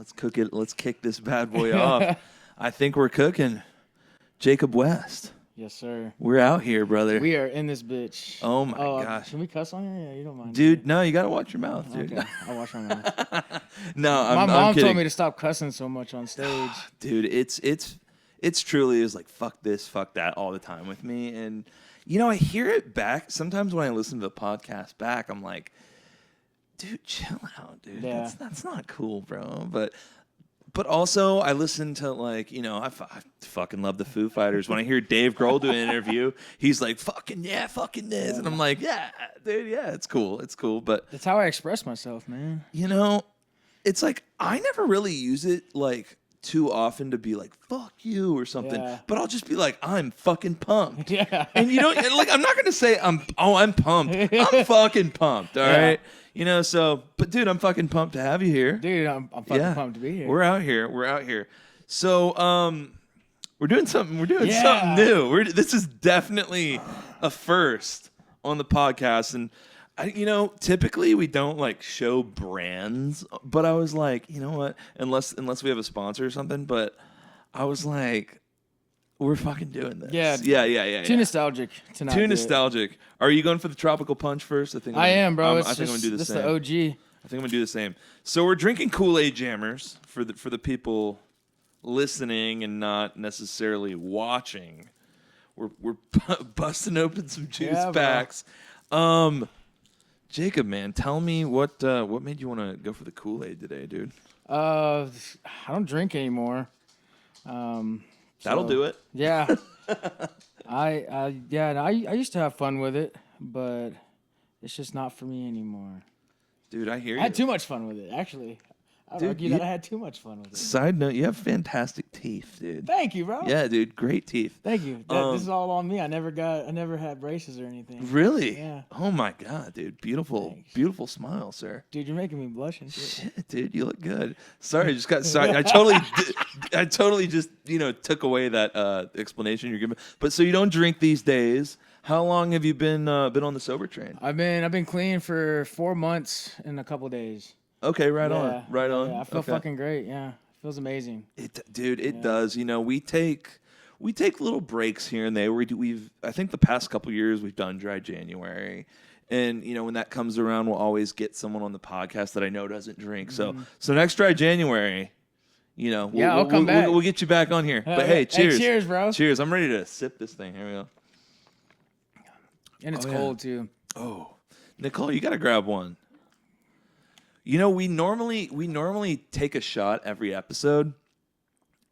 Let's cook it. Let's kick this bad boy off. I think we're cooking. Jacob West. Yes, sir. We're out here, brother. We are in this bitch. Oh, my gosh. Can we cuss on here? Yeah, you don't mind. Dude, no, you got to watch your mouth, dude. Okay, I'll watch my mouth. No, My mom kidding. told me to stop cussing so much on stage. Dude, it's truly is like fuck this, fuck that all the time with me. And, I hear it back. Sometimes when I listen to the podcast back, I'm like, dude, chill out, dude. Yeah. That's not cool, bro. But also, I listen to, like, I fucking love the Foo Fighters. When I hear Dave Grohl do an interview, he's like, fucking this. Yeah. And I'm like, yeah, dude, yeah, it's cool. It's cool. But That's how I express myself, man. It's like, I never really use it, like, too often to be like, fuck you or something. Yeah. But I'll just be like, I'm fucking pumped. Yeah. And, like, I'm not going to say I'm pumped. I'm fucking pumped, all right? But dude, I'm fucking pumped to have you here. Dude, I'm fucking pumped to be here. We're out here. So, we're doing something new. This is definitely a first on the podcast. And, typically we don't like show brands, but I was like, you know what? Unless we have a sponsor or something, but I was like, we're fucking doing this. Yeah. Too nostalgic to not Too do nostalgic. Are you going for the tropical punch first? I am, bro. I think I'm gonna do the same. This is the OG. I think I'm gonna do the same. So we're drinking Kool-Aid Jammers for the people listening and not necessarily watching. We're busting open some juice packs. Jacob, man, tell me what made you want to go for the Kool-Aid today, dude? I don't drink anymore. That'll do it. Yeah. I used to have fun with it, but it's just not for me anymore. Dude, I hear you. I had too much fun with it, actually. I'd argue that I had too much fun with it. Side note, you have fantastic teeth, dude. Thank you, bro. Yeah, dude, great teeth. Thank you. This is all on me. I never had braces or anything. Really? Yeah. Oh my god, dude. Beautiful, Thanks. Beautiful smile, sir. Dude, you're making me blush and shit. Shit, dude, you look good. Sorry, I just got sorry. I totally just, took away that explanation you're giving. But so you don't drink these days. How long have you been on the sober train? I've been clean for 4 months and a couple days. Okay, right on. Yeah, I feel fucking great. Yeah, it feels amazing. It does. We take little breaks here and there. I think the past couple years we've done Dry January, and when that comes around, we'll always get someone on the podcast that I know doesn't drink. Mm-hmm. So next Dry January, I'll come back. We'll get you back on here. But hey, cheers, cheers, bro. Cheers. I'm ready to sip this thing. Here we go. And it's cold too. Oh, Nicole, you got to grab one. We normally take a shot every episode,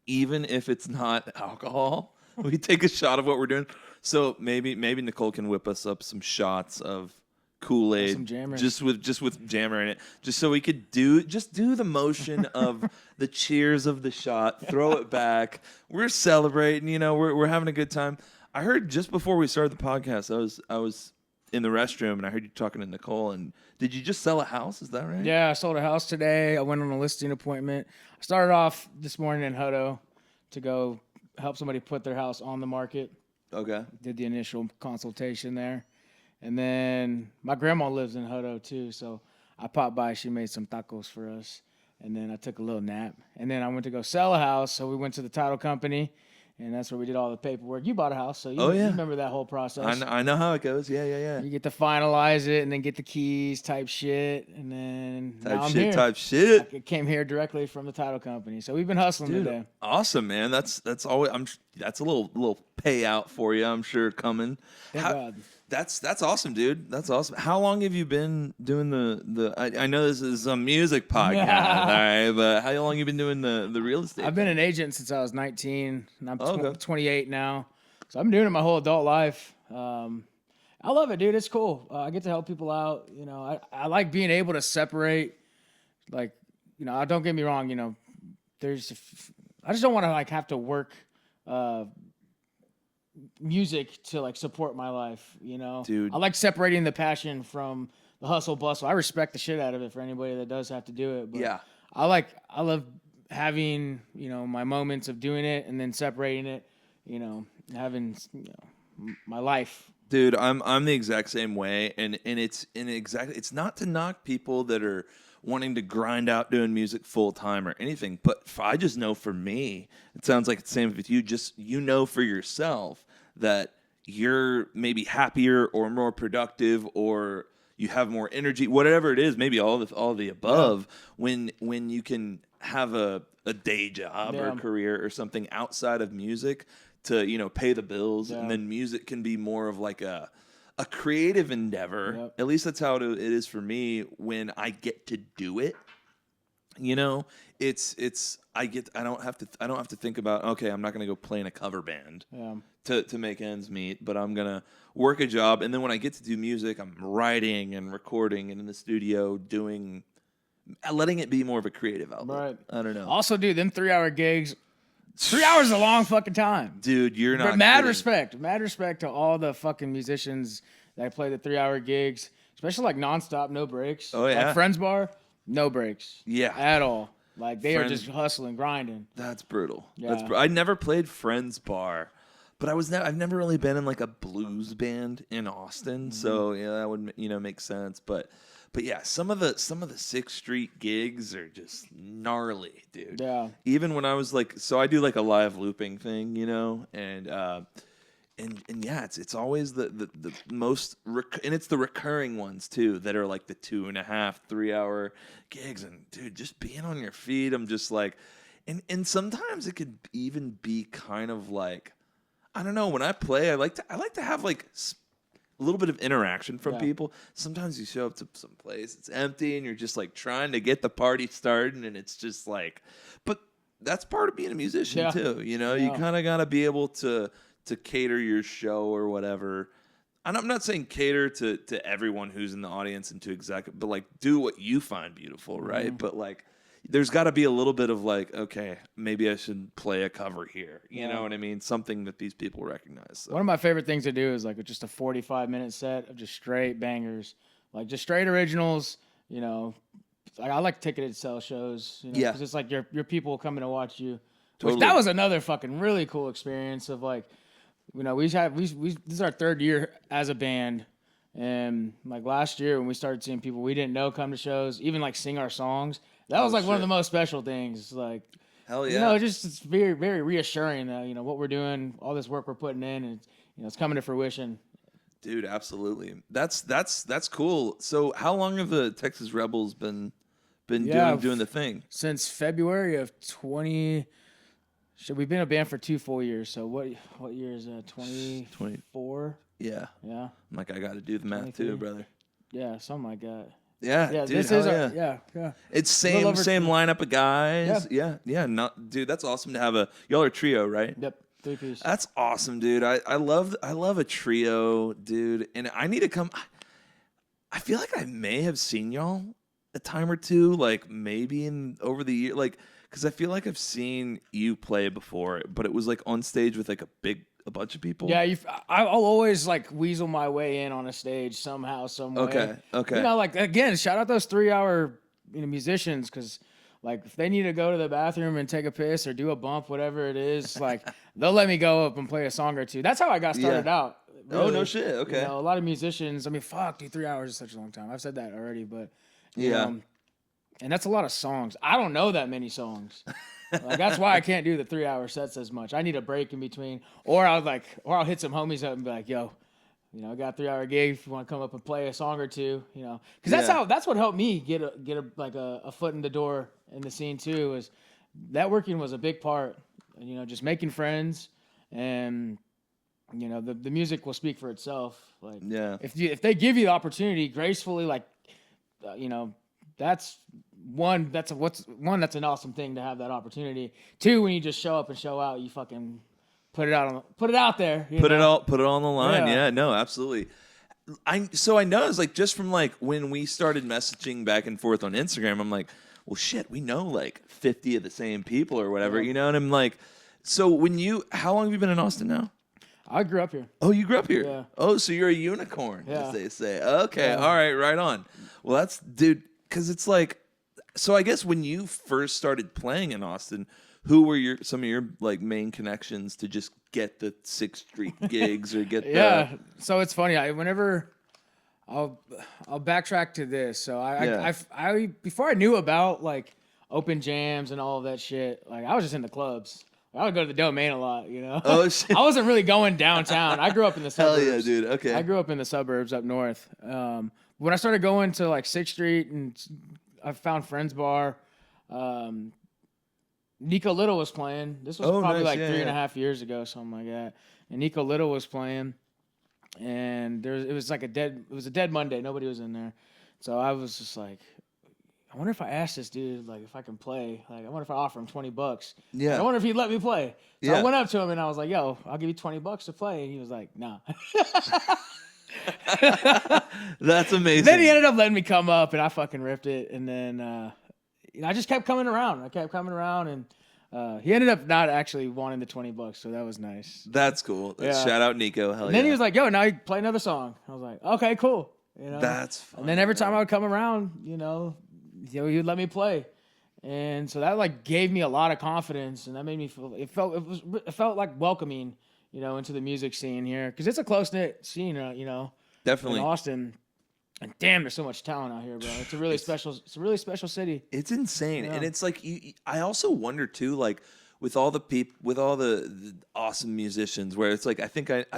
even if it's not alcohol. We take a shot of what we're doing. So maybe Nicole can whip us up some shots of Kool-Aid, some Jammers. just with Jammer in it, just so we could do the motion of the cheers of the shot, throw it back. We're celebrating, we're having a good time. I heard just before we started the podcast, I was in the restroom and I heard you talking to Nicole. And did you just sell a house? Is that right? Yeah, I sold a house today. I went on a listing appointment. I started off this morning in Hutto to go help somebody put their house on the market. Okay. Did the initial consultation there. And then my grandma lives in Hutto too, so I popped by. She made some tacos for us. And then I took a little nap. And then I went to go sell a house, so we went to the title company. And that's where we did all the paperwork. You bought a house, so you remember that whole process. I know how it goes. Yeah. You get to finalize it and then get the keys type shit. And then Type shit. I came here directly from the title company. So we've been hustling today. Awesome, man. That's always that's a little payout for you, I'm sure, coming. Thank God. That's awesome, dude. That's awesome. How long have you been doing the I know this is a music podcast, all right, but how long have you been doing the real estate? I've been an agent since I was 19, and I'm 28 now. So I've been doing it my whole adult life. I love it, dude. It's cool. I get to help people out. I like being able to separate, like, don't get me wrong, I just don't want to have to work music to support my life, Dude. I like separating the passion from the hustle bustle. I respect the shit out of it for anybody that does have to do it, but yeah, I love having my moments of doing it and then separating it, having my life. Dude, I'm the exact same way, and it's not to knock people that are wanting to grind out doing music full time or anything. But I just know for me, it sounds like it's the same with you. Just for yourself that you're maybe happier or more productive or you have more energy, whatever it is, maybe all of the above. When you can have a day job or a career or something outside of music to pay the bills, and then music can be more of like a creative endeavor. Yep. At least that's how it is for me when I get to do it. I don't have to think about, okay, I'm not going to go play in a cover band to make ends meet, but I'm going to work a job. And then when I get to do music, I'm writing and recording and in the studio letting it be more of a creative outlet. Right. I don't know. Also, dude, them 3-hour gigs, 3 hours is a long fucking time. Dude, you're not Mad respect to all the fucking musicians that play the 3-hour gigs, especially like nonstop, no breaks. Oh, yeah. Like Friends Bar, no breaks. Yeah. At all. Like they are just hustling, grinding. That's brutal. Yeah. I never played Friends Bar, but I've never really been in like a blues band in Austin. Mm-hmm. So that would make sense. But yeah, some of the 6th Street gigs are just gnarly, dude. Yeah. Even when I was so I do like a live looping thing, and yeah, it's always the most and it's the recurring ones too that are like the 2.5, 3 hour gigs. And dude, just being on your feet, I'm just like, and sometimes it could even be kind of like, I don't know. When I play, I like to have like a little bit of interaction from people. Sometimes you show up to some place, it's empty, and you're just like trying to get the party started, and it's just like, but that's part of being a musician too. You kind of got to be able to cater your show or whatever. And I'm not saying cater to everyone who's in the audience and but like do what you find beautiful, right? Mm-hmm. But like there's got to be a little bit of like, okay, maybe I should play a cover here. You know what I mean? Something that these people recognize. So. One of my favorite things to do is like just a 45-minute set of just straight bangers, like just straight originals. Like I like ticketed sell shows. Because it's like your people coming to watch you. Totally. That was another fucking really cool experience of like. This is our 3rd year as a band, and like last year when we started seeing people we didn't know come to shows, even like sing our songs, that was like one of the most special things. Like, hell yeah, it's very very reassuring that what we're doing, all this work we're putting in, and it's coming to fruition. Dude, absolutely, that's cool. So, how long have the Texas Rebels been doing the thing? Since February of 20. So we've been a band for 2 full years. So what year is that? 24? Yeah. Yeah. I'm like, I got to do the math too, brother. Yeah, something like that. Yeah, dude, this is yeah. It's same lineup of guys. Yeah. Dude, that's awesome to have y'all are a trio, right? Yep, 3-piece. That's awesome, dude. I love a trio, dude. And I need to come. I feel like I may have seen y'all a time or two, like maybe over the year, like. Because I feel like I've seen you play before, but it was like on stage with like a bunch of people. Yeah, I'll always like weasel my way in on a stage somehow, some way. Okay. Like again, shout out those 3-hour musicians because like if they need to go to the bathroom and take a piss or do a bump, whatever it is, like they'll let me go up and play a song or two. That's how I got started out. Really. Oh no shit. Okay. A lot of musicians. I mean, fuck, dude, 3 hours is such a long time. I've said that already, but and that's a lot of songs. I don't know that many songs. Like that's why I can't do the 3-hour sets as much. I need a break in between, or I'll hit some homies up and be like, "Yo, I got a 3-hour gig. If you want to come up and play a song or two, because that's what helped me get a foot in the door in the scene too. Is networking was a big part. Just making friends, and the music will speak for itself. Like if they give you the opportunity gracefully, like that's. That's an awesome thing to have that opportunity. 2, when you just show up and show out, you fucking put it out there. Put it on the line. Yeah, no, absolutely. I noticed like just from like when we started messaging back and forth on Instagram, I'm like, well, shit, we know like 50 of the same people or whatever, and I'm like, so how long have you been in Austin now? I grew up here. Oh, you grew up here? Yeah. Oh, so you're a unicorn, as they say. Okay, all right on. Well, that's dude, because it's like. So I guess when you first started playing in Austin, who were some of your like main connections to just get the 6th Street gigs or get Yeah. So it's funny. Whenever I'll backtrack to this. So Yeah. I before I knew about like open jams and all of that shit, like I was just in the clubs. I would go to the Domain a lot, you know. Oh shit. I wasn't really going downtown. I grew up in the Hell suburbs. yeah, dude. Okay. I grew up in the suburbs up north. When I started going to like 6th Street and I found Friends Bar, Nico Little was playing. This was probably nice. like Yeah, 3.5 years ago, something like that. And Nico Little was playing, and it was a dead Monday. Nobody was in there, so I was just like, I wonder if I asked this dude like if I can play. Like I wonder if I offer him $20. Yeah. I wonder if he'd let me play. So Yeah. I went up to him and I was like, "Yo, I'll give you $20 to play." And he was like, "Nah." That's amazing. Then he ended up letting me come up, and I fucking ripped it. And then I just kept coming around. I kept coming around, and he ended up not actually wanting the $20, so that was nice. That's cool. Yeah. Shout out Nico. Hell And then yeah. he was like, "Yo, now you play another song." I was like, "Okay, cool." You know. That's fun. And then every time I would come around, he would let me play, and so that like gave me a lot of confidence, and that made me feel it felt like welcoming, into the music scene here because it's a close knit scene, Definitely. in Austin. And damn, there's so much talent out here, bro. It's a really special city. It's insane, Yeah. and it's like I also wonder too, like with all the people, with all the awesome musicians, where it's like I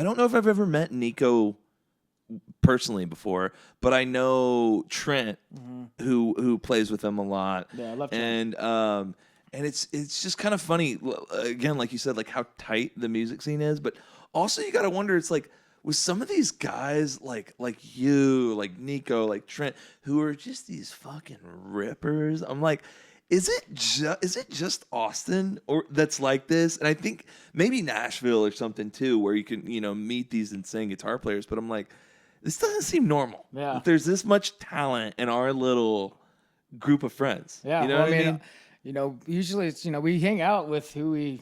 don't know if I've ever met Nico personally before, but I know Trent, who plays with them a lot. Yeah, I love Trent. And it's just kind of funny, again, like you said, like how tight the music scene is, but also you got to wonder, it's like with some of these guys like you, like Nico, like Trent, who are just these fucking rippers. I'm like, is it just Austin or that's like this? And I think maybe Nashville or something too, where you can meet these insane guitar players. But I'm like, this doesn't seem normal. Yeah. If there's this much talent in our little group of friends. Yeah, You know what I mean? Usually it's we hang out with who we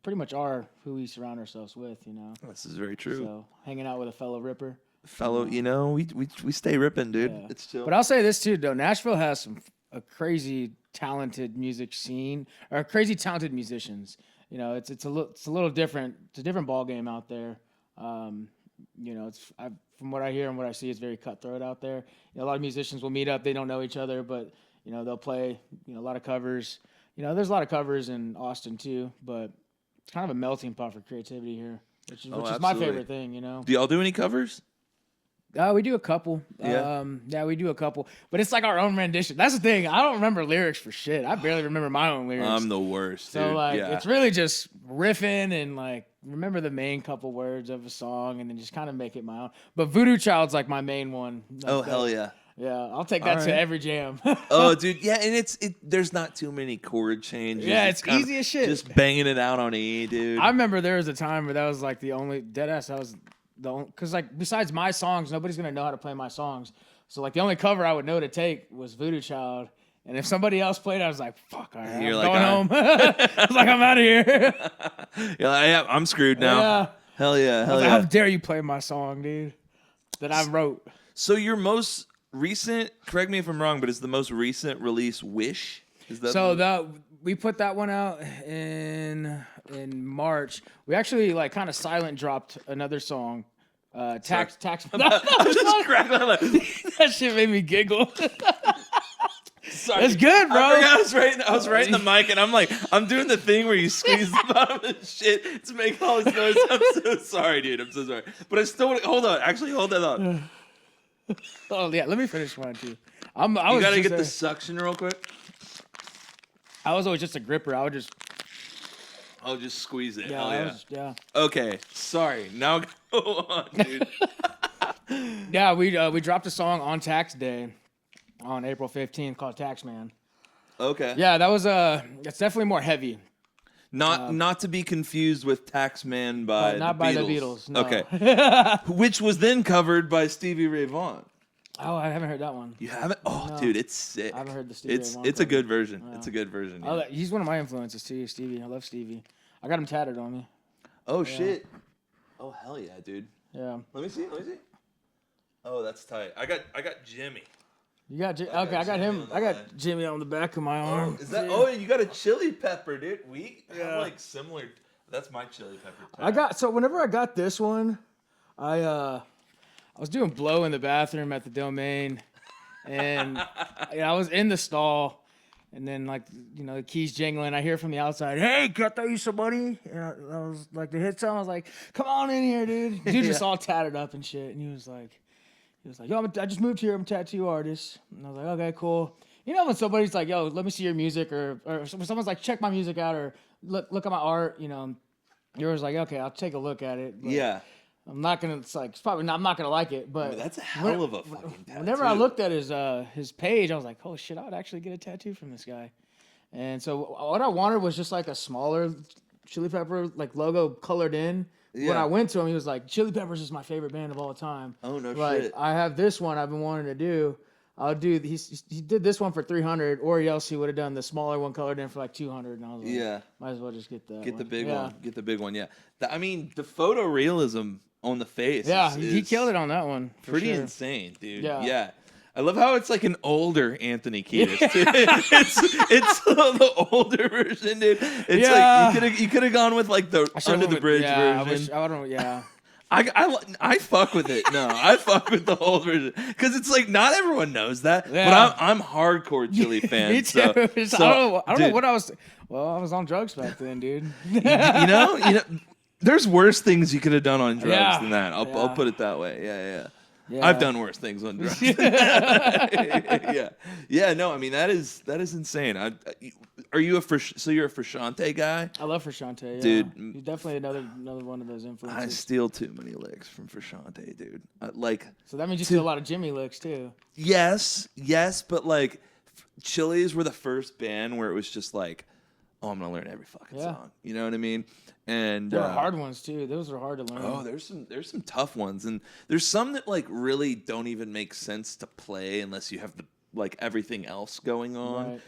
pretty much are who we surround ourselves with. This is very true. So hanging out with a fellow ripper. Fellow, we stay ripping, dude. Yeah. It's chill. But I'll say this too, though. Nashville has a crazy talented music scene, or crazy talented musicians. It's a little different. It's a different ball game out there. From what I hear and what I see, it's very cutthroat out there. A lot of musicians will meet up. They don't know each other, but they'll play. A lot of covers. There's a lot of covers in Austin too, but it's kind of a melting pot for creativity here, which is my absolutely. favorite thing. Do y'all do any covers? We do a couple. Yeah. We do a couple. But it's like our own rendition. That's the thing. I don't remember lyrics for shit. I barely remember my own lyrics. I'm the worst, dude. So yeah. it's really just riffing and like remember the main couple words of a song and then just kind of make it my own. But Voodoo Child's like my main one. Oh hell yeah. Yeah, I'll take that to every jam. Oh, dude, yeah, and there's not too many chord changes. Yeah, it's kinda easy as shit. Just banging it out on E, dude. I remember there was a time where that was like the only deadass. That was the only because like besides my songs, nobody's gonna know how to play my songs. So like the only cover I would know to take was Voodoo Child. And if somebody else played, I was like, "Fuck, all right, You're I'm like, going home." I was like, "I'm out of here." Yeah, I'm screwed now. Yeah. Hell yeah, hell Like, yeah. how dare you play my song, dude? That I wrote. So your most recent, correct me if I'm wrong, but is the most recent release Wish? Is that So we put that one out in March. We actually like kind of silent dropped another song. Tax. just crack my lip. That shit made me giggle. Sorry. It's good, bro. I forgot I was writing the mic, and I'm doing the thing where you squeeze the bottom of the shit to make all this noise. I'm so sorry, dude. I'm so sorry. But I still hold on. Actually, hold that on. Oh yeah, let me finish mine too. You gotta get the suction real quick. I was always just a gripper. I would just I'll just squeeze it. yeah, Hell yeah. Okay. Sorry. Now go on, dude. Yeah, we dropped a song on Tax Day on April 15th called Tax Man. Okay. Yeah, that was it's definitely more heavy. Not to be confused with Taxman by not by the Beatles. No. Okay. Which was then covered by Stevie Ray Vaughan. Oh, I haven't heard that one. You haven't? Oh, No. dude, it's sick. I haven't heard the Stevie Ray Vaughan It's a cover. good version. Yeah. It's a good version. Oh, Yeah. he's one of my influences too, Stevie. I love Stevie. I got him tatted on me. Oh shit. Oh hell yeah, dude. Yeah. Let me see. Oh, that's tight. I got Jimmy. You got okay. I got him. I got Jimmy on the back of my arm. Is that? Oh, you got a chili pepper, dude. We have like similar. That's my chili pepper. So whenever I got this one, I I was doing blow in the bathroom at the Domain, and I was in the stall. And then, like, the keys jingling. I hear from the outside, "Hey, can I throw you some money?" And I was like, to hit something. I was like, "Come on in here, dude." Dude just all tatted up and shit. And he was like, "Yo, I just moved here. I'm a tattoo artist." And I was like, "Okay, cool." When somebody's like, "Yo, let me see your music," or when someone's like, "Check my music out," or look at my art, you're always like, "Okay, I'll take a look at it." But yeah. I'm not gonna. I'm not gonna like it. But That's a hell of a fucking tattoo. Whenever I looked at his page, I was like, "Oh shit, I would actually get a tattoo from this guy." And so what I wanted was just like a smaller Chili Pepper like logo colored in. Yeah. When I went to him, he was like, "Chili Peppers is my favorite band of all time." Oh no shit! I have this one I've been wanting to do. I'll do. He did this one for $300, or else he would have done the smaller one colored in for like $200. And I was like, might as well just get that. Get the big one. Get the big one. Yeah. The photorealism on the face. Yeah, he killed it on that one. Pretty insane, dude. Yeah. I love how it's like an older Anthony Kiedis. it's the older version, dude. It's like you could have gone with like the under the bridge version. I fuck with it. No, I fuck with the old version because it's like not everyone knows that. Yeah. But I'm hardcore Chili fan. Me too. I don't know what I was. Well, I was on drugs back then, dude. you know, there's worse things you could have done on drugs than that. I'll put it that way. Yeah. I've done worse things on drugs. Yeah. No, I mean that is insane. Are you you're a Frusciante guy? I love Frusciante, dude. He's definitely another one of those influences. I steal too many licks from Frusciante, dude. So that means you steal a lot of Jimmy licks too. Yes, but like, Chili's were the first band where it was just like, oh, I'm gonna learn every fucking song. You know what I mean? And there are hard ones too. Those are hard to learn. Oh, there's some tough ones, and there's some that like really don't even make sense to play unless you have the like everything else going on. Right.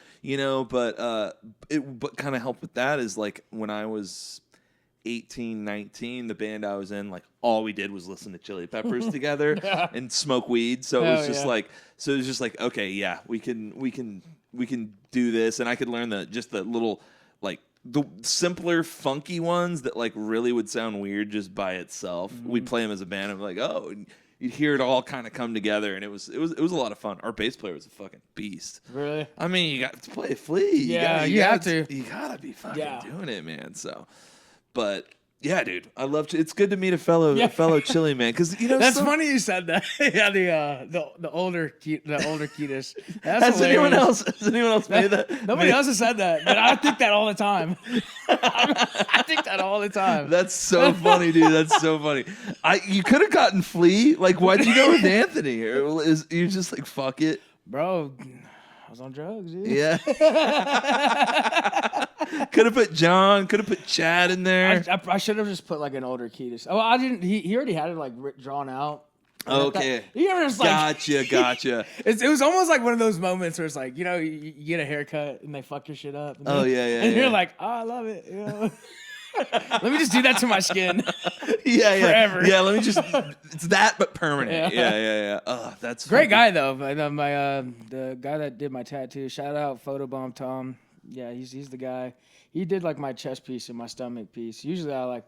But kind of helped with that is like when I was 18, 19, the band I was in, like all we did was listen to Chili Peppers together and smoke weed. So it was just like, okay, yeah, we can do this, and I could learn the little like the simpler funky ones that like really would sound weird just by itself. Mm-hmm. We'd play them as a band and like, oh, and you'd hear it all kind of come together, and it was a lot of fun. Our bass player was a fucking beast. Really? I mean, you got to play Flea. Yeah, you have to. You gotta be fucking doing it, man. So, but yeah, dude, I love. It's good to meet a fellow Chili man, because that's funny you said that. Yeah, the older Kiedis. Has anyone else made that? Nobody else has said that, but I think that all the time. I think that all the time. That's so funny, dude. That's so funny. You could have gotten Flea. Like, why'd you go with Anthony? Or you just like fuck it, bro? I was on drugs, dude. Yeah. Could have put John. Could have put Chad in there. I should have just put like an older Kiedis. Oh, I didn't. He already had it like drawn out. Okay. You ever just like Gotcha. It was almost like one of those moments where it's like, you get a haircut and they fuck your shit up. And you're like, oh, I love it. Let me just do that to my skin. Forever. Yeah, let me just. It's that, but permanent. Yeah. Oh, that's great guy though. The guy that did my tattoo. Shout out Photobomb Tom. Yeah, he's the guy. He did like my chest piece and my stomach piece. Usually I like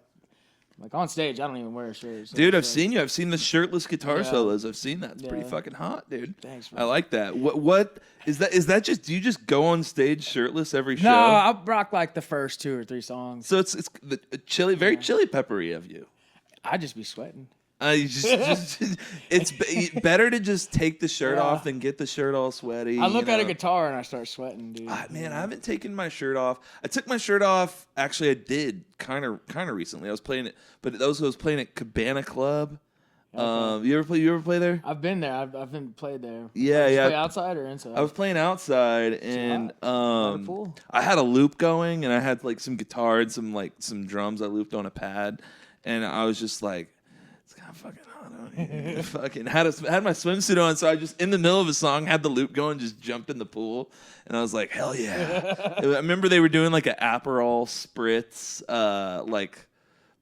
on stage, I don't even wear a shirt. So dude, I've seen you. I've seen the shirtless guitar solos. I've seen that. It's pretty fucking hot, dude. Thanks, man. I like that. What is that? Is that just? Do you just go on stage shirtless every show? No, I rock like the first 2 or 3 songs. So it's the chili, very chili peppery of you. I just be sweating. It's better to just take the shirt off than get the shirt all sweaty. I look at a guitar and I start sweating, dude. Man, I haven't taken my shirt off. I took my shirt off. Actually, I did kind of recently. I was playing it, but I was playing at Cabana Club. Okay. You ever play there? I've been there. I've been played there. Yeah. Play outside or inside? I was playing outside, and I had a loop going, and I had like some guitar and some drums I looped on a pad, and I was just like, it's kind of fucking hot out here. Fucking had my swimsuit on, so I just in the middle of a song had the loop going, just jumped in the pool, and I was like, hell yeah! I remember they were doing like an Aperol spritz, like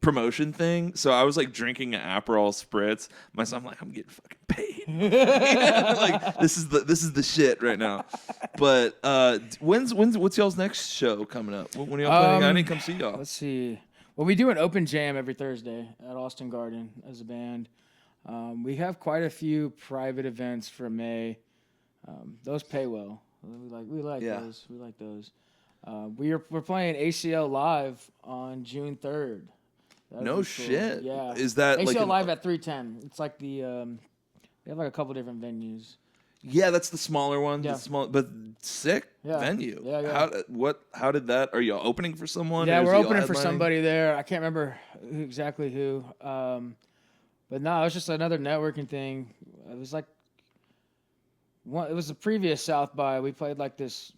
promotion thing, so I was like drinking an Aperol spritz. I'm like, I'm getting fucking paid. Like this is the shit right now. But what's y'all's next show coming up? When y'all playing? I didn't come see y'all. Let's see. Well, we do an open jam every Thursday at Austin Garden as a band. We have quite a few private events for May. Those pay well. We like those. We like those. We're playing ACL live on June 3rd. No cool. Shit. Yeah. Is that ACL like live at 310? It's like the they have like a couple different venues. Yeah, that's the smaller one. Yeah. The small, but sick venue. Yeah. How did that? Are you opening for someone? Yeah, we're opening for somebody there. I can't remember exactly who. But no, it was just another networking thing. It was like it was the previous South by. We played like this,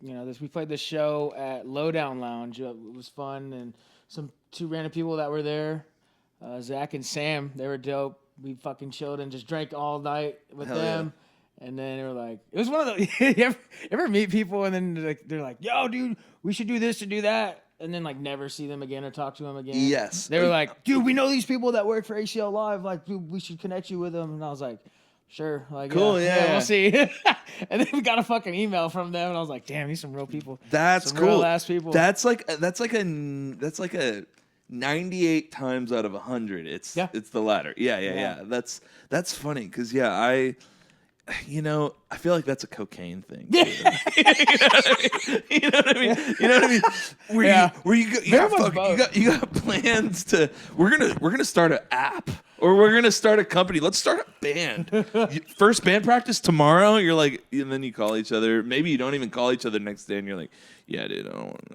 we played this show at Lowdown Lounge. It was fun, and two random people that were there, Zach and Sam. They were dope. We fucking chilled and just drank all night with them. Yeah. And then they were like, it was one of the, you ever meet people and then they're like, yo, dude, we should do this or do that. And then like never see them again or talk to them again. Yes. They were like, dude, we know these people that work for ACL Live. Like, dude, we should connect you with them. And I was like, sure. Like, cool, yeah. We'll see. And then we got a fucking email from them. And I was like, damn, these some real people. That's some cool. Real ass people. That's like a 98 times out of 100. It's the latter. Yeah. That's funny. Cause I feel like that's a cocaine thing. You know what I mean? Where you got plans to we're gonna start an app or we're gonna start a company. Let's start a band. First band practice tomorrow. You're like, and then you call each other. Maybe you don't even call each other next day, and you're like, yeah, dude, I don't want.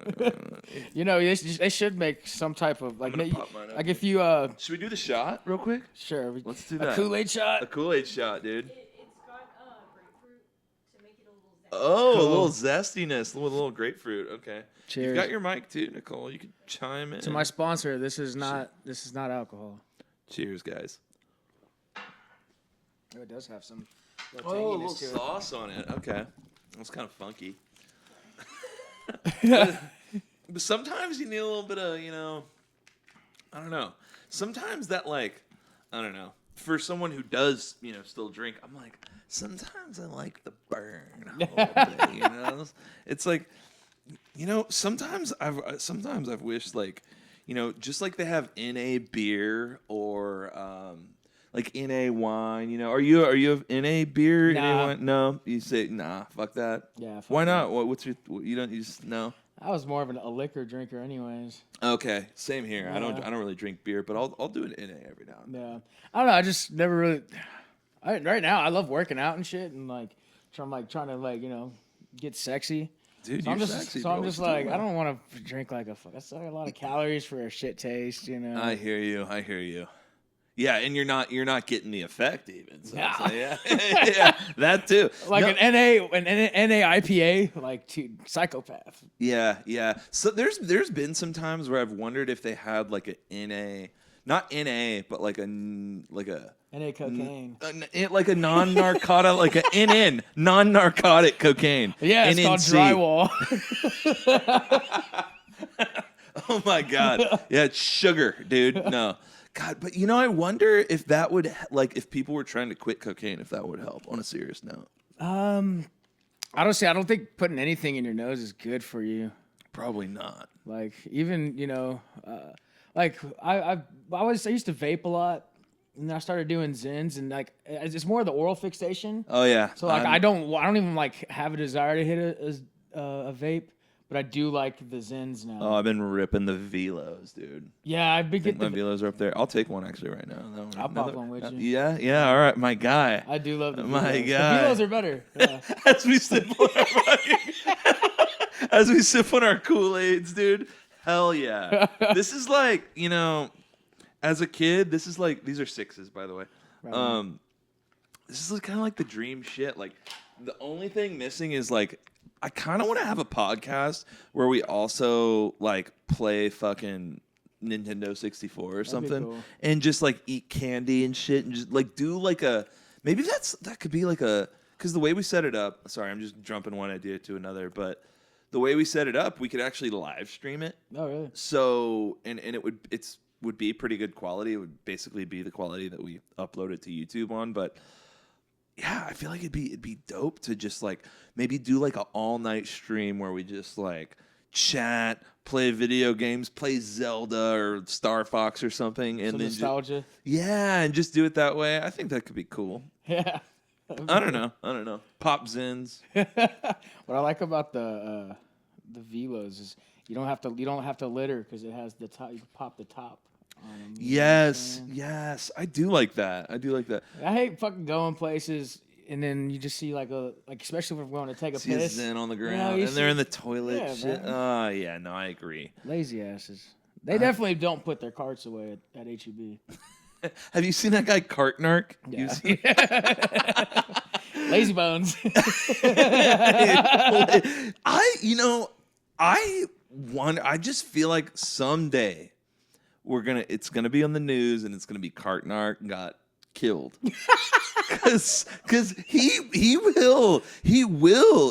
They should make some type of like if you Should we do the shot real quick? Sure. Let's do that. A Kool-Aid shot. A Kool-Aid shot, dude. Cool. A little zestiness, a little grapefruit. Okay. Cheers. You've got your mic too, Nicole. You can chime in. To my sponsor, this is not alcohol. Cheers, guys. Oh, it does have some. A little sauce on it. Okay, that's kind of funky. but sometimes you need a little bit of, I don't know. Sometimes that I don't know. For someone who does, still drink, I'm like, sometimes I like the burn a little bit, It's like, sometimes I've wished just like they have NA beer or like NA wine, Are you of NA beer? Nah. NA wine? No, you say nah, fuck that. Yeah. Fuck Why that. not? You just no. I was more of a liquor drinker, anyways. Okay, same here. Yeah. I don't really drink beer, but I'll do an NA every now and then. Yeah, I don't know. I just never really. Right now, I love working out and shit, and trying to get sexy. Dude, so you're sexy. So I'm just like, I don't want to drink like a fuck. That's like a lot of calories for a shit taste, I hear you. Yeah, and you're not getting the effect even. So yeah. Yeah, that too. An NA IPA, psychopath. Yeah. So there's been some times where I've wondered if they had like a NA, not NA, but like a NA cocaine. Like a non-narcotic, like a NN, non-narcotic cocaine. Yeah, it's NNC. called drywall. Oh my God. Yeah, it's sugar, dude. No. God, but I wonder if that would if people were trying to quit cocaine, if that would help on a serious note. I don't think putting anything in your nose is good for you. Probably not. I used to vape a lot, and then I started doing Zins, and it's more of the oral fixation. Oh yeah. So I don't even have a desire to hit a vape. But I do like the Zins now. Oh, I've been ripping the Velos, dude. Yeah, I've been getting my Velos are up there. I'll take one actually right now. I'll pop one with you. Yeah. All right, my guy. I do love the my Velos. guy. The Velos are better. Yeah. As we sip on our Kool-Aids, dude. Hell yeah. This is as a kid, this is these are sixes, by the way. Right. This is kind of like the dream shit. The only thing missing is I kind of want to have a podcast where we also play fucking Nintendo 64 or something, cool. And just eat candy and shit, and just do maybe that could be because the way we set it up. Sorry, I'm just jumping one idea to another, but the way we set it up, we could actually live stream it. Oh really? So and it would be pretty good quality. It would basically be the quality that we upload it to YouTube on, but. Yeah, I feel like it'd be dope to just maybe do an all night stream where we just chat, play video games, play Zelda or Star Fox or something, and Some then nostalgia. and just do it that way. I think that could be cool. Yeah. I don't know. Pop Zins. What I like about the Velos is you don't have to litter because it has the top. You can pop the top on them. Yes. I do like that. I hate fucking going places and then you just see like especially if we're going to take a See piss. a Zen on the ground, and they're in the toilet. Yeah, Shit. man. No, I agree. Lazy asses. They definitely don't put their carts away at HEB. Have you seen that guy Cartnark? Yeah. Lazy bones. I just feel like someday it's gonna be on the news and it's gonna be Cartnark got killed. Cause he will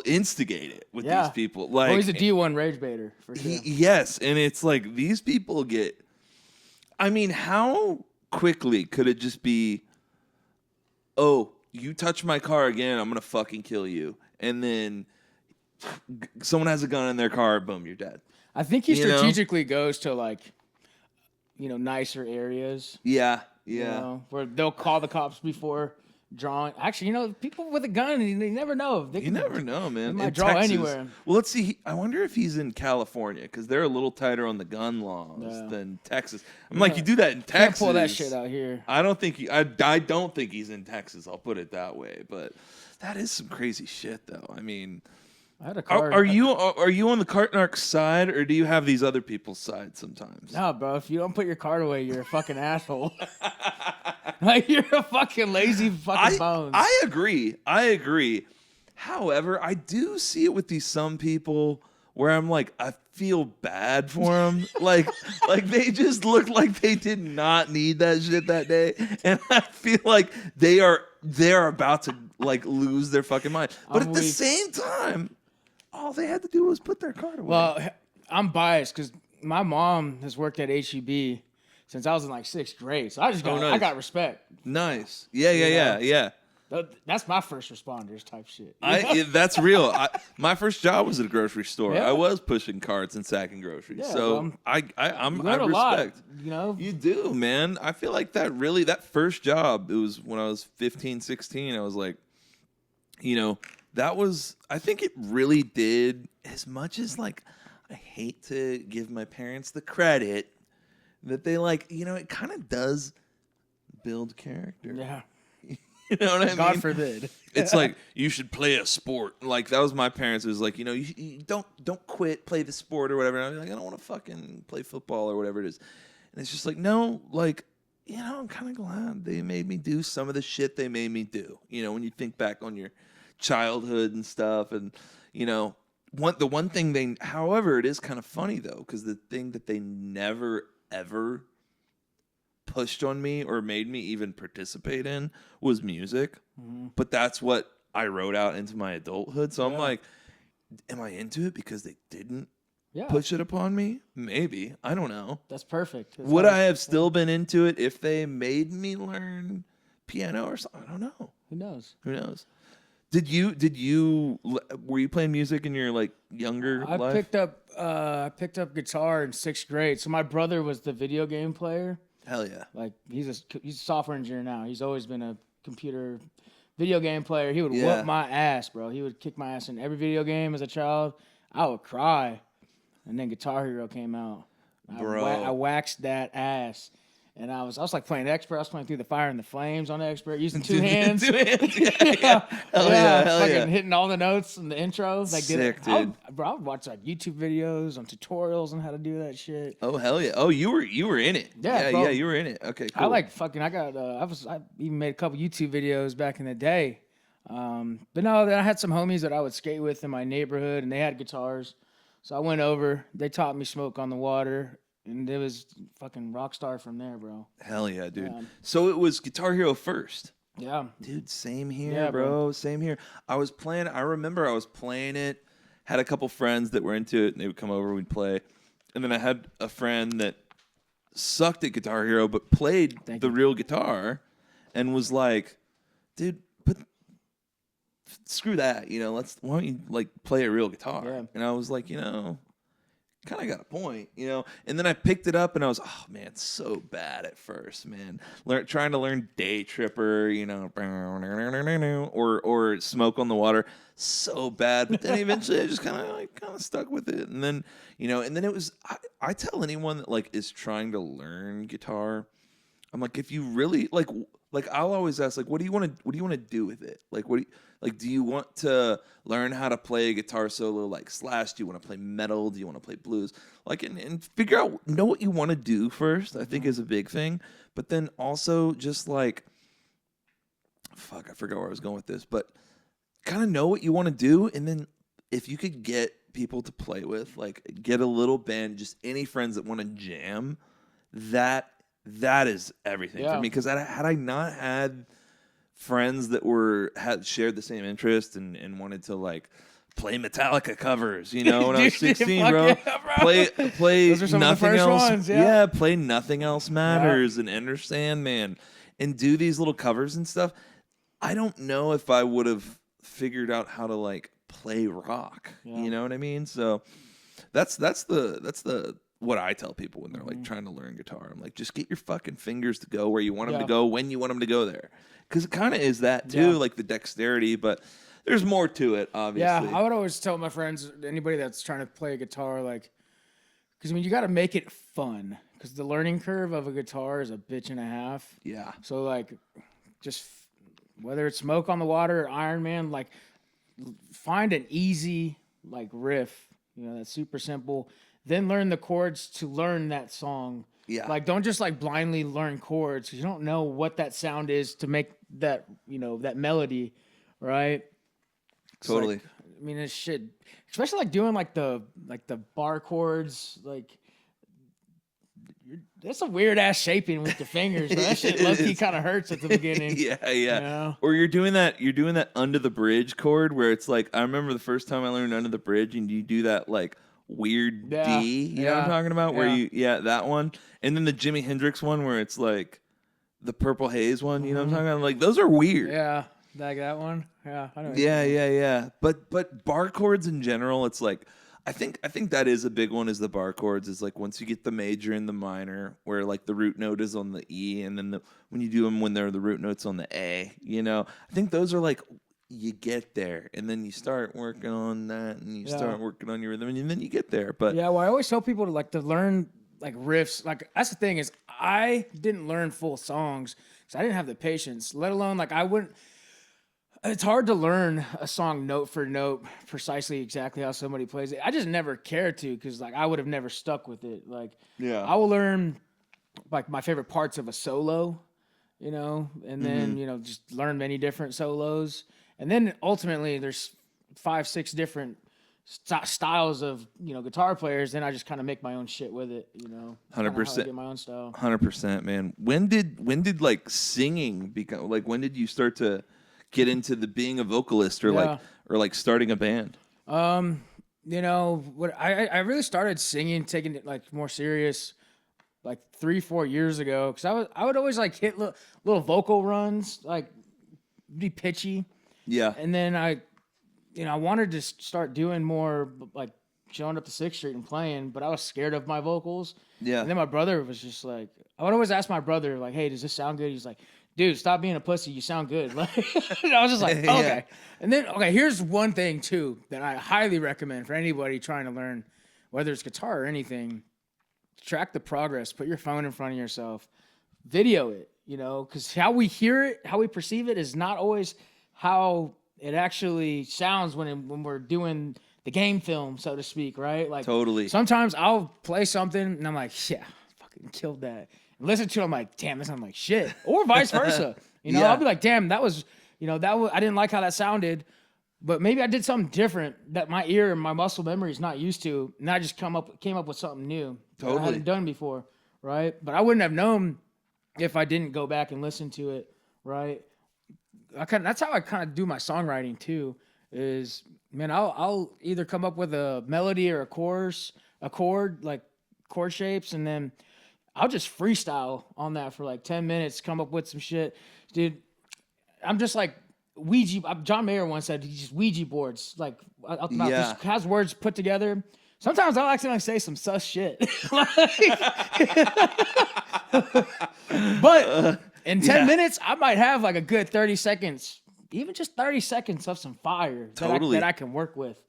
instigate it with these people. Like, he's a D1 rage baiter for sure. Yes, and it's like these people get. I mean, how quickly could it just be? Oh, you touch my car again, I'm gonna fucking kill you, and then someone has a gun in their car, boom, you're dead. I think he strategically goes to nicer areas. Yeah. Where they'll call the cops before drawing. Actually, people with a gun, you never know. You never know, man. They might draw anywhere. Well, let's see. I wonder if he's in California because they're a little tighter on the gun laws than Texas. I'm like, you do that in Texas. Can't pull that shit out here. I don't think I don't think he's in Texas. I'll put it that way. But that is some crazy shit, though. I mean. I had a car. Are you on the Cartnark side, or do you have these other people's side sometimes? No, bro. If you don't put your card away, you're a fucking asshole. Like you're a fucking lazy fucking bones. I agree. However, I do see it with some people where I'm like, I feel bad for them. like they just look like they did not need that shit that day, and I feel like they're about to lose their fucking mind. But at the same time, all they had to do was put their card away. Well, I'm biased because my mom has worked at HEB since I was in 6th grade, so I got respect. Nice. Yeah. That's my first responders type shit. That's real. My first job was at a grocery store. Yeah. I was pushing carts and sacking groceries. Yeah, so I respect. Lot, You do, man. I feel like that first job, it was when I was 15, 16. I was like, I think it really did, as much as I hate to give my parents the credit that they it kind of does build character. Yeah. You know what I mean? God forbid. It's like, you should play a sport. That was my parents. It was like, you don't quit, play the sport or whatever. And I was like, I don't want to fucking play football or whatever it is. And it's just like, no, I'm kind of glad they made me do some of the shit they made me do. When you think back on your childhood and stuff, and the one thing however, it is kind of funny though, because the thing that they never ever pushed on me or made me even participate in was music. But that's what I wrote out into my adulthood. So I'm like, am I into it because they didn't push it upon me? Maybe. I don't know. That's perfect. Would I have still been into it if they made me learn piano or something? I don't know. Who knows? Were you playing music in your younger life? I picked up guitar in 6th grade. So my brother was the video game player. Hell yeah. He's a software engineer now. He's always been a computer video game player. He would whoop my ass, bro. He would kick my ass in every video game as a child. I would cry. And then Guitar Hero came out. Bro. I waxed that ass. And I was playing expert. I was playing Through the Fire and the Flames on expert, using two hands. Yeah. Hell yeah. Hitting all the notes in the intro. Sick, dude. I would watch YouTube videos on tutorials on how to do that shit. Oh hell yeah! Oh, you were in it. Yeah, you were in it. Okay, cool. I even made a couple YouTube videos back in the day. But no, then I had some homies that I would skate with in my neighborhood, and they had guitars. So I went over. They taught me Smoke on the Water. And it was fucking rock star from there, bro. Hell yeah, dude. Yeah. So it was Guitar Hero first. Yeah. Dude, same here, bro. Same here. I remember I was playing it, had a couple friends that were into it, and they would come over, we'd play. And then I had a friend that sucked at Guitar Hero, but played the real guitar and was like, dude, screw that. Why don't you play a real guitar? Yeah. And I was like, kind of got a point, you know. And then I picked it up and I was, oh man, so bad at first, man. Trying to learn Day Tripper, you know, or Smoke on the Water, so bad. But then eventually I just kind of stuck with it, and then and then it was. I tell anyone that like is trying to learn guitar, I'm like, if you really like I'll always ask, like, what do you want to do with it? Like, do you want to learn how to play a guitar solo like Slash? Do you want to play metal? Do you want to play blues? Like, and figure out, know what you want to do first, I think is a big thing. But then also just like, fuck, I forgot where I was going with this, but kind of know what you want to do. And then if you could get people to play with, like get a little band, just any friends that want to jam, that is everything for me. Because had I not had friends that had shared the same interest and wanted to like play Metallica covers, you know, when I was 16, bro, play Those are some nothing of the first else. Ones, Play Nothing Else Matters and Understand, man, and do these little covers and stuff. I don't know if I would have figured out how to like play rock. You know what I mean? So that's the what I tell people when they're like trying to learn guitar. I'm like, just get your fucking fingers to go where you want them to go when you want them to go there. Because it kind of is that too, like the dexterity, but there's more to it, obviously. Yeah, I would always tell my friends, anybody that's trying to play a guitar, like, because I mean, you got to make it fun. Because the learning curve of a guitar is a bitch and a half. Yeah. So like, just whether it's Smoke on the Water or Iron Man, like, find an easy like riff, that's super simple. Then learn the chords to learn that song. Yeah. Like, don't just like blindly learn chords because you don't know what that sound is to make that, that melody, right? Totally. Like, I mean, it's shit. Especially like doing like the bar chords, like that's a weird ass shaping with the fingers. That shit low-key kind of hurts at the beginning. Yeah. Or you're doing that under the bridge chord where it's like, I remember the first time I learned under the bridge and you do that like weird D, you know what I'm talking about? Where that one. And then the Jimi Hendrix one where it's like the Purple Haze one, you know what I'm talking about? Like, those are weird. Yeah, like that one. Yeah, I know. Yeah. But bar chords in general, it's like, I think that is a big one, is the bar chords, is like once you get the major and the minor where like the root note is on the E, and then when you do them when they're the root notes on the A, I think those are like, you get there and then you start working on that and you start working on your rhythm and then you get there. But well, I always tell people to learn like riffs. Like, that's the thing, is I didn't learn full songs because I didn't have the patience, let alone like I wouldn't. It's hard to learn a song note for note precisely exactly how somebody plays it. I just never cared to, because like I would have never stuck with it. Like, I will learn like my favorite parts of a solo, and then just learn many different solos. And then ultimately there's 5-6 different styles of, guitar players. Then I just kind of make my own shit with it, 100%. Get my own style. 100%, man. When did like singing become, like, when did you start to get into the being a vocalist or like starting a band? What I really started singing, taking it like more serious like 3-4 years ago. Cause I would always like hit little vocal runs, like be pitchy. Yeah. And then I wanted to start doing more, like showing up to 6th Street and playing, but I was scared of my vocals. Yeah. And then my brother was just like, I would always ask my brother, like, hey, does this sound good? He's like, dude, stop being a pussy. You sound good. Like, I was just like, okay. And then, here's one thing too that I highly recommend for anybody trying to learn, whether it's guitar or anything. Track the progress. Put your phone in front of yourself. Video it, because how we hear it, how we perceive it is not always how it actually sounds when we're doing the game film, so to speak, right? Like, totally. Sometimes I'll play something and I'm like, yeah, fucking killed that. And listen to it, I'm like, damn, that sounds like shit. Or vice versa. I'll be like, damn, that was, I didn't like how that sounded, but maybe I did something different that my ear and my muscle memory is not used to, and I just came up with something new that I hadn't done before, right? But I wouldn't have known if I didn't go back and listen to it, right? That's how I kind of do my songwriting too. Is, man, I'll either come up with a melody or a chord, like chord shapes, and then I'll just freestyle on that for like 10 minutes, come up with some shit. Dude, I'm just like Ouija. John Mayer once said he just Ouija boards, like out the mouth. Just has words put together. Sometimes I'll accidentally say some sus shit. But in 10 minutes, I might have like a good 30 seconds, even just 30 seconds of some fire that I can work with,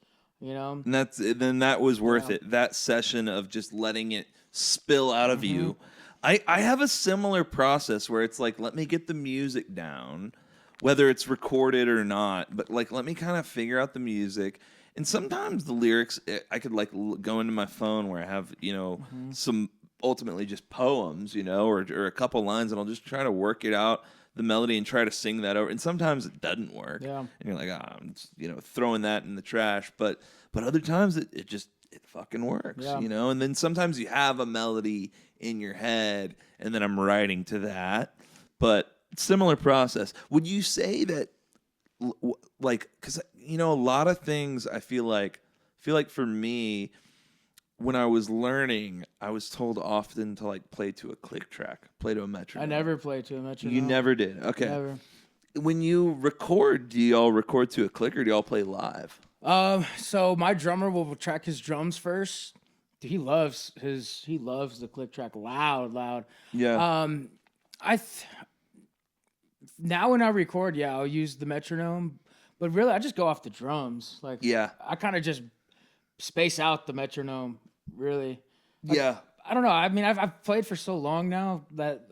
you know? And that was worth it. That session of just letting it spill out of you. I have a similar process where it's like, let me get the music down, whether it's recorded or not, but like, let me kind of figure out the music. And sometimes the lyrics, I could like go into my phone where I have, you know, some ultimately just poems, you know, or a couple lines, and I'll just try to work it out, the melody, and try to sing that over. And sometimes it doesn't work. Yeah. And you're like, I'm just, you know, throwing that in the trash. But other times it fucking works, you know? And then sometimes you have a melody in your head, and then I'm writing to that. But similar process. Would you say that, like, because, you know, a lot of things I feel like for me, when I was learning, I was told often to like play to a click track, play to a metronome. I never played to a metronome. You never did? Okay. Never. When you record, do y'all record to a click or do y'all play live? So my drummer will track his drums first. He loves the click track loud. Yeah. Now when I record, I'll use the metronome, but really I just go off the drums. Like, I kind of just space out the metronome, really. Like, I don't know. I mean, I've played for so long now that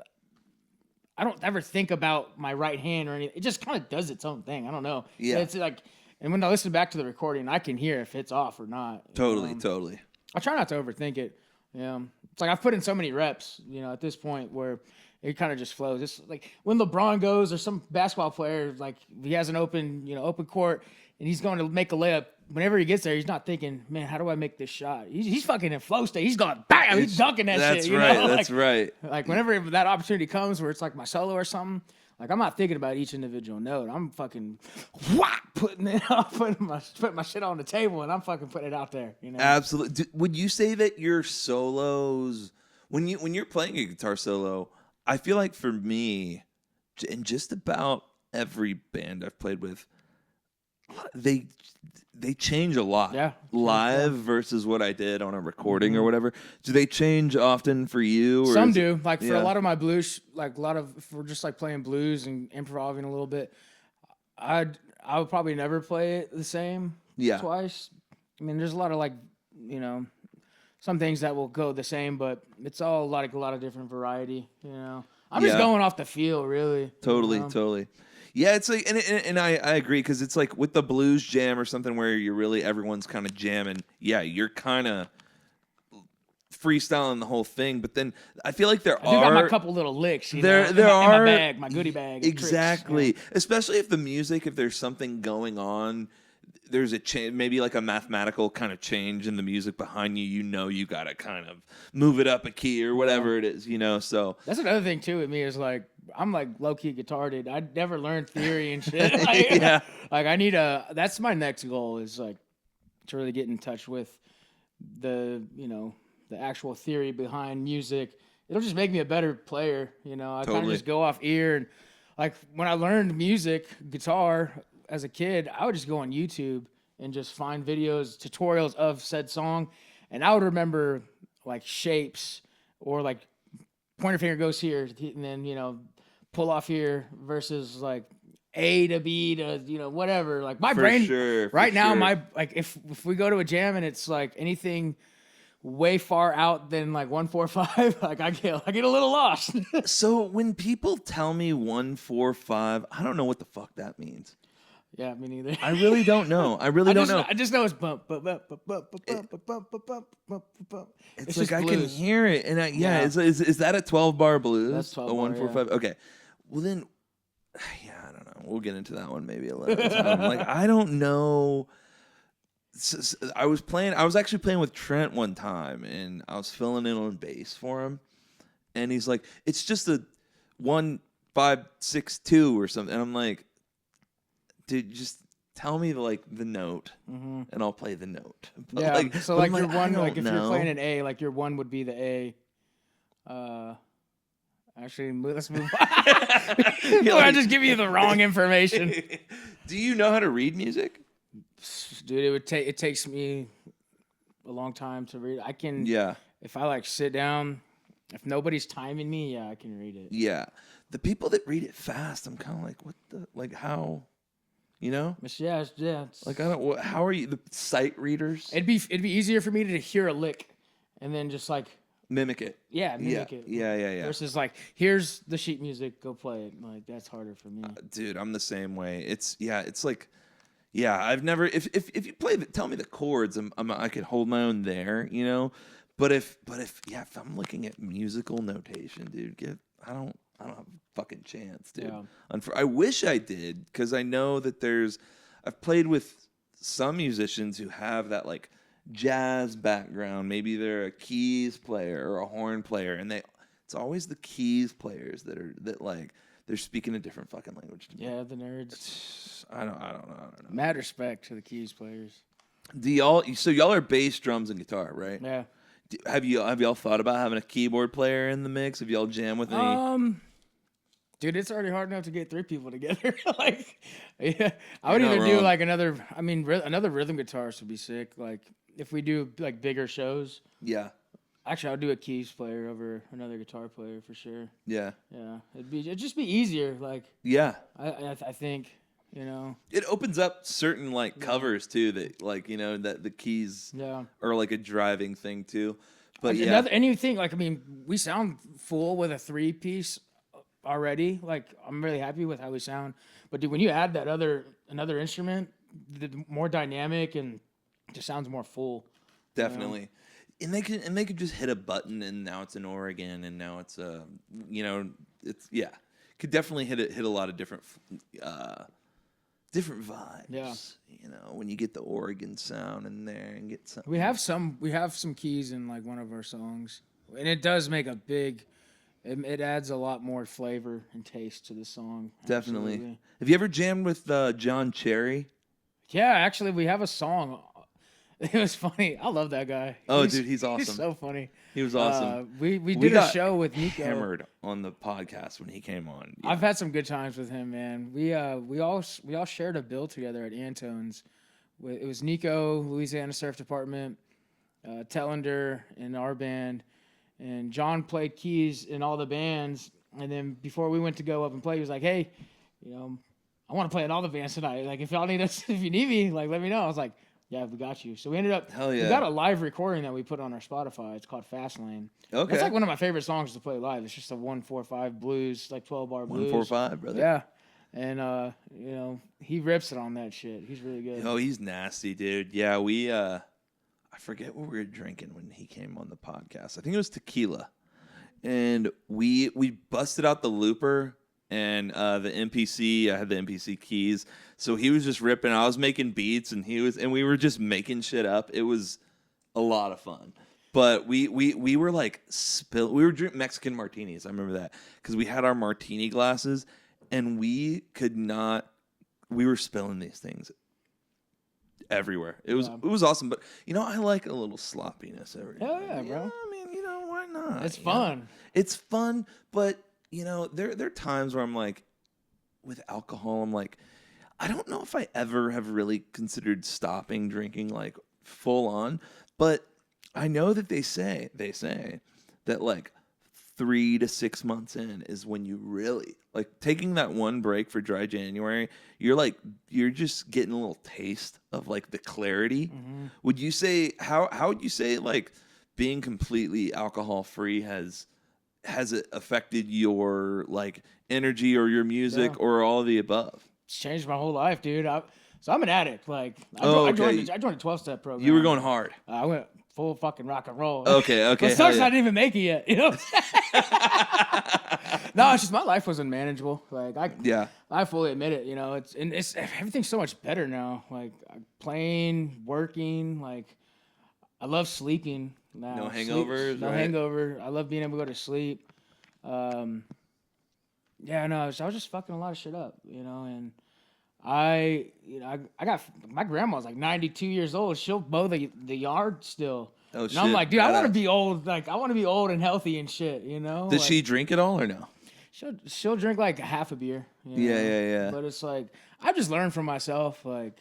I don't ever think about my right hand or anything. It just kind of does its own thing. I don't know. Yeah. It's like, and when I listen back to the recording, I can hear if it's off or not. Totally. I try not to overthink it. Yeah. It's like I've put in so many reps, you know, at this point where it kind of just flows. It's like when LeBron goes or some basketball player, like he has an open court and he's going to make a layup. Whenever he gets there, he's not thinking, man, how do I make this shot? He's fucking in flow state. He's going, bam, he's dunking that shit. You know? That's right. Like whenever that opportunity comes where it's like my solo or something, like I'm not thinking about each individual note. I'm fucking putting my shit on the table and I'm fucking putting it out there. You know? Absolutely. Would you say that your solos, when you're playing a guitar solo, I feel like for me, in just about every band I've played with, they change a lot. Live versus what I did on a recording or whatever. Do they change often for you? Or some do. Like for a lot of my blues, like if we're just like playing blues and improvising a little bit, I would probably never play it the same twice. I mean, there's a lot of like, you know, some things that will go the same, but it's all like a lot of different variety, you know. I'm just going off the feel, really. Totally. Yeah, it's like, and I agree, because it's like with the blues jam or something where everyone's kind of jamming. Yeah, you're kind of freestyling the whole thing, but then I feel like I got my couple little licks. There are in my bag, my goodie bag. Exactly, tricks, especially if the music, if there's something going on. There's a change, maybe like a mathematical kind of change in the music behind you. You know, you gotta kind of move it up a key or whatever it is. You know, so that's another thing too with me is like I'm like low key guitar dude. I never learned theory and shit. Like I need that's my next goal is like to really get in touch with the actual theory behind music. It'll just make me a better player. You know, I kind of just go off ear and like when I learned music, guitar. As a kid, I would just go on YouTube and just find videos, tutorials of said song, and I would remember like shapes or like pointer finger goes here, and then pull off here versus like A to B to whatever. Like my brain right now, my like if we go to a jam and it's like anything way far out than like 1-4-5, like I get a little lost. So when people tell me 1-4-5, I don't know what the fuck that means. Yeah, me neither. I really don't know. I just know it's bump, bump, bump, bump, bump, bump, bump, bump, bump, bump, bump. It's like I can hear it, and is that a 12-bar blues? That's 12 a 1-4-5. Okay, well then, I don't know. We'll get into that one maybe a little time. Like I don't know. I was actually playing with Trent one time, and I was filling in on bass for him, and he's like, "It's just a 1-5-6-2 or something," and I'm like. Dude, just tell me the note, and I'll play the note. But your one, like if you're playing an A, like your one would be the A. Actually, let's move on. I just give you the wrong information. Do you know how to read music? Dude, it takes me a long time to read. I can, Yeah. if I like sit down, if nobody's timing me, I can read it. Yeah. The people that read it fast, I'm kind of like, what the, like, how, you know? Yeah. Like, I don't, how are you, the sight readers? It'd be easier for me to hear a lick and then just like Mimic it. mimic it. Yeah. Versus like, here's the sheet music, go play it. Like that's harder for me. Dude, I'm the same way. It's like, yeah, I've never, if you play tell me the chords, I could hold my own there, you know? But if I'm looking at musical notation, dude, I don't have a fucking chance, dude. Yeah. I wish I did, because I know that I've played with some musicians who have that like jazz background. Maybe they're a keys player or a horn player, and it's always the keys players that like they're speaking a different fucking language to me. Yeah, the nerds. I don't know. Mad respect to the keys players. So y'all are bass, drums, and guitar, right? Yeah. Have y'all thought about having a keyboard player in the mix? Have y'all jam with any? Dude, it's already hard enough to get 3 people together. Like, yeah, I would You're either not do wrong. like another rhythm guitarist would be sick. Like, if we do like bigger shows, Yeah. actually, I would do a keys player over another guitar player for sure. Yeah. Yeah, it'd just be easier. Like, Yeah. I think, you know. It opens up certain like covers too, that like, you know, that the keys Yeah. are like a driving thing too. But Like, yeah. anything like, I mean, we sound full with a 3-piece already. Like, I'm really happy with how we sound. But dude, when you add another instrument, the more dynamic and it just sounds more full. Definitely. And they could just hit a button and now it's an organ and now it's could definitely hit a lot of different vibes. Yeah. You know, when you get the organ sound in there and get some. We have some keys in like one of our songs, and it does make a big. It adds a lot more flavor and taste to the song. Definitely. Absolutely. Have you ever jammed with John Cherry? Yeah, actually, we have a song. It was funny. I love that guy. Dude, he's awesome. He's so funny. He was awesome. We did a got show with Nico. Hammered on the podcast when he came on. Yeah. I've had some good times with him, man. We all shared a bill together at Antone's. It was Nico, Louisiana Surf Department, Tellender, and our band, and John played keys in all the bands. And then before we went to go up and play, he was like, "Hey, you know, I want to play in all the bands tonight. Like, if y'all need us, if you need me, like, let me know." I was like, "Yeah, we got you." So we ended up, Hell yeah. we got a live recording that we put on our Spotify. It's called Fastlane. Okay. It's like one of my favorite songs to play live. It's just a 1-4-5 blues, like 12-bar blues. 1-4-5, brother. Yeah. And, you know, he rips it on that shit. He's really good. Oh, he's nasty, dude. Yeah, I forget what we were drinking when he came on the podcast. I think it was tequila. And we busted out the looper and the MPC. I had the MPC keys. So he was just ripping. I was making beats and we were just making shit up. It was a lot of fun. But we were like we were drinking Mexican martinis. I remember that because we had our martini glasses and we were spilling these things everywhere. It was awesome. But you know, I like a little sloppiness every Hell now yeah, and then. bro. I mean, you know, why not? It's You fun. know? It's fun, but you know, there are times where I'm like, with alcohol, I'm like, I don't know if I ever have really considered stopping drinking like full on, but I know that they say that like 3 to 6 months in is when you really like taking that one break for dry January. You're just getting a little taste of like the clarity. Mm-hmm. Would you say how would you say like being completely alcohol free has it affected your like energy or your music or all of the above? It's changed my whole life, dude. So I'm an addict. Like, I joined a 12-step program. You were going hard. I went full fucking rock and roll. Okay. But sucks I didn't even make it yet. You know. No, it's just my life was unmanageable. Like I fully admit it. You know, it's everything's so much better now. Like playing, working. Like I love sleeping now. No hangovers. No right? hangover. I love being able to go to sleep. Yeah, no, I was just fucking a lot of shit up. You know, and I got my grandma's like 92 years old. She'll mow the yard still. Oh, and shit. I'm like, dude, I want to be old. Like, I want to be old and healthy and shit. You know. Does like, she drink it all or no? She'll drink like half a beer. You know? Yeah. But it's like I've just learned from myself. Like,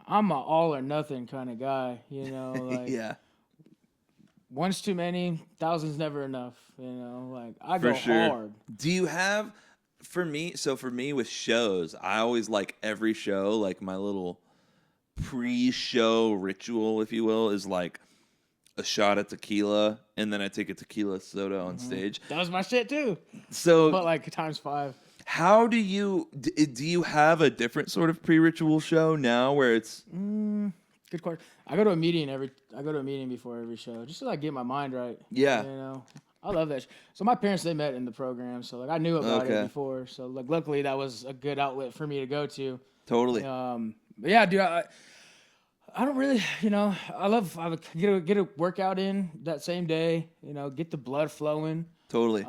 I'm an all or nothing kind of guy, you know. Like, Yeah. One's too many, thousands never enough, you know. Like, I For go sure. hard. Do you have, for me with shows, I always like every show, like my little pre-show ritual, if you will, is like a shot of tequila, and then I take a tequila soda on stage. That was my shit too. So, But like times 5. how do you have a different sort of pre-ritual show now where it's Good question. I go to a meeting before every show just to like get my mind right. Yeah. You know, I love that. So my parents, they met in the program, so like I knew about it before. So like luckily that was a good outlet for me to go to. totally? But yeah, dude, I don't really, you know, I get a workout in that same day. You know, get the blood flowing. Totally.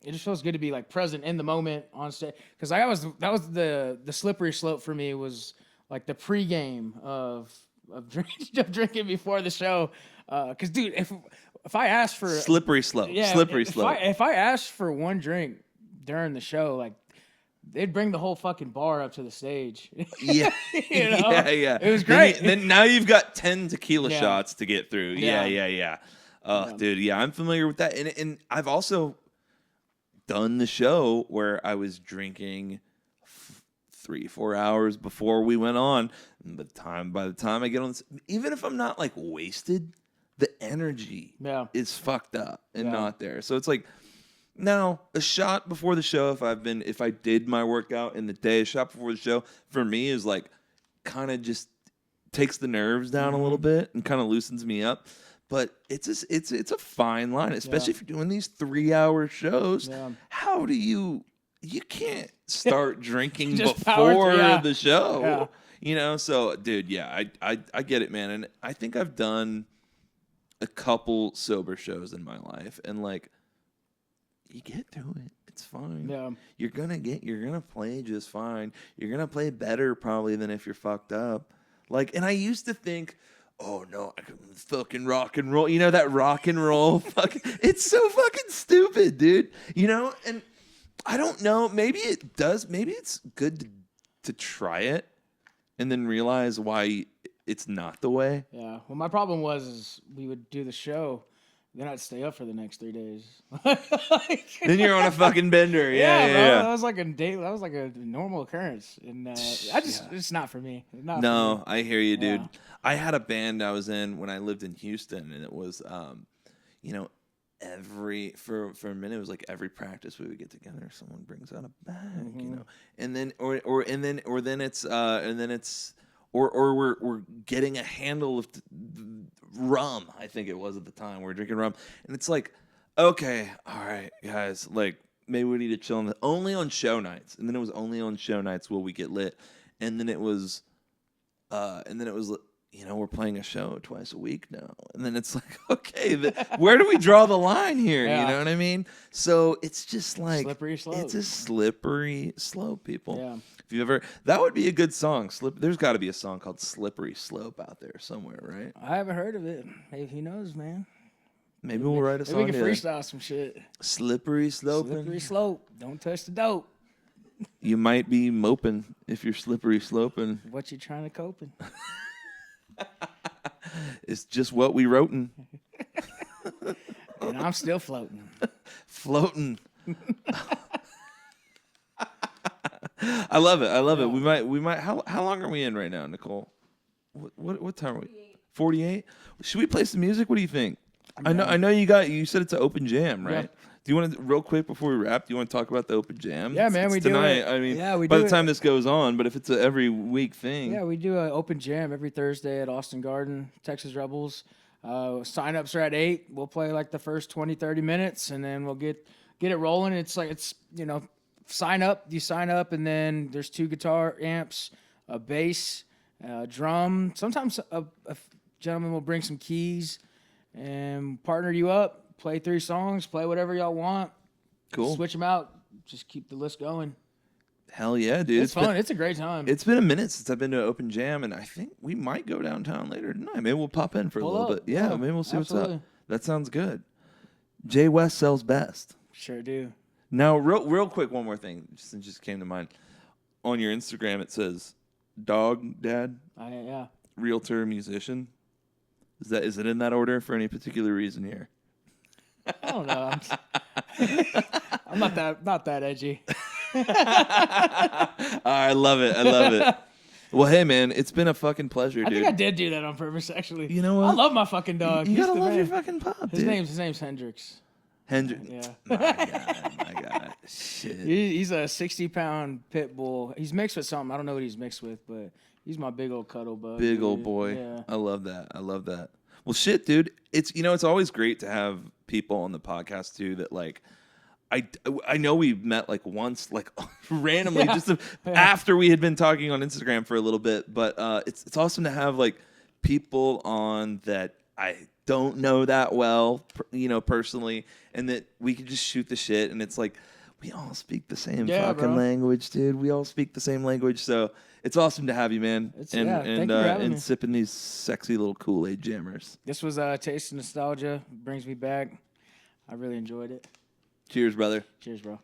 It just feels good to be like present in the moment on stage, because that was the slippery slope for me, was like the pregame of drinking before the show. Because dude, if I asked for Slippery slope. If I asked for one drink during the show, like they'd bring the whole fucking bar up to the stage. Yeah. You know? Yeah. It was great. Then now you've got 10 tequila Yeah. shots to get through. Yeah. Dude, yeah, I'm familiar with that. And I've also done the show where I was drinking 3-4 hours before we went on. And by the time I get on, even if I'm not like wasted, the energy is fucked up and not there. So it's like, now a shot before the show, if I did my workout in the day, a shot before the show for me is like kind of just takes the nerves down a little bit and kind of loosens me up. But it's a fine line, especially if you're doing these 3-hour shows. Yeah. How do you can't start drinking before the show? Yeah. You know, so dude, yeah, I get it, man. And I think I've done a couple sober shows in my life, and like, you get through it. It's fine. Yeah. You're gonna play just fine. You're gonna play better probably than if you're fucked up. Like, and I used to think, oh no, I can fucking rock and roll. You know, that rock and roll fucking, it's so fucking stupid, dude. You know, and I don't know, maybe it does, maybe it's good to try it and then realize why it's not the way. Yeah. Well, my problem was we would do the show, then I'd stay up for the next 3 days. Then you're on a fucking bender. Yeah, bro. That was like a normal occurrence, and it's not for me. I hear you, dude. Yeah. I had a band I was in when I lived in Houston, and it was, you know, for a minute it was like every practice we would get together, someone brings out a bag, you know, and then we're getting a handle of rum. I think it was at the time. We're drinking rum, and it's like, okay, all right, guys, like maybe we need to chill only on show nights. And then it was only on show nights will we get lit, and then it was, you know, we're playing a show twice a week now, and then it's like, okay, where do we draw the line here? Yeah. You know what I mean? So it's just like slippery slope. It's a slippery slope, people. Yeah. If you ever, that would be a good song. There's got to be a song called "Slippery Slope" out there somewhere, right? I haven't heard of it. Maybe who knows, man? Maybe we'll write a song. Maybe we can freestyle some shit. Slippery slope. Slippery slope. Don't touch the dope. You might be moping if you're slippery sloping. What you trying to coping? It's just what we wrote. And I'm still floating. Floating. I love it. We might. How long are we in right now, Nicole? What time are we? 48. Should we play some music? What do you think? I know you said it's an open jam, right? Yeah. Do you want to, real quick before we wrap, do you want to talk about the open jam? Yeah, man, we do tonight. I mean, by the time this goes on, but if it's an every week thing. Yeah, we do an open jam every Thursday at Austin Garden, Texas Rebels. Sign-ups are at 8. We'll play like the first 20, 30 minutes, and then we'll get it rolling. It's you know, you sign up, and then there's 2 guitar amps, a bass, drum. Sometimes a gentleman will bring some keys and partner you up. Play 3 songs, play whatever y'all want. Cool. Switch them out. Just keep the list going. Hell yeah, dude. It's fun. It's a great time. It's been a minute since I've been to an open jam, and I think we might go downtown later tonight. Maybe we'll pop in for a little bit. Yeah, maybe we'll see what's up. That sounds good. Jay West sells best. Sure do. Now, real quick, one more thing. Just came to mind. On your Instagram, it says dog dad, Yeah. realtor, musician. Is it in that order for any particular reason here? I don't know. I'm not that edgy. I love it. I love it. Well, hey man, it's been a fucking pleasure, dude. I think I did do that on purpose, actually. You know what? I love my fucking dog. You He's gotta the love your man. fucking pup, His dude. name's Hendrix. Hendrix. Yeah. My God. Shit. He's a 60-pound pit bull. He's mixed with something. I don't know what he's mixed with, but he's my big old cuddle bug. Big dude. old boy. Yeah. I love that. Well, shit, dude. It's always great to have people on the podcast too that like. I know we met like once, like randomly, after we had been talking on Instagram for a little bit. But it's awesome to have like people on that I don't know that well, personally, and that we can just shoot the shit. And it's like we all speak the same fucking language, dude. We all speak the same language, so it's awesome to have you, man. Thank you for having me. Sipping these sexy little Kool-Aid Jammers. This was Taste of Nostalgia. Brings me back. I really enjoyed it. Cheers, brother. Cheers, bro.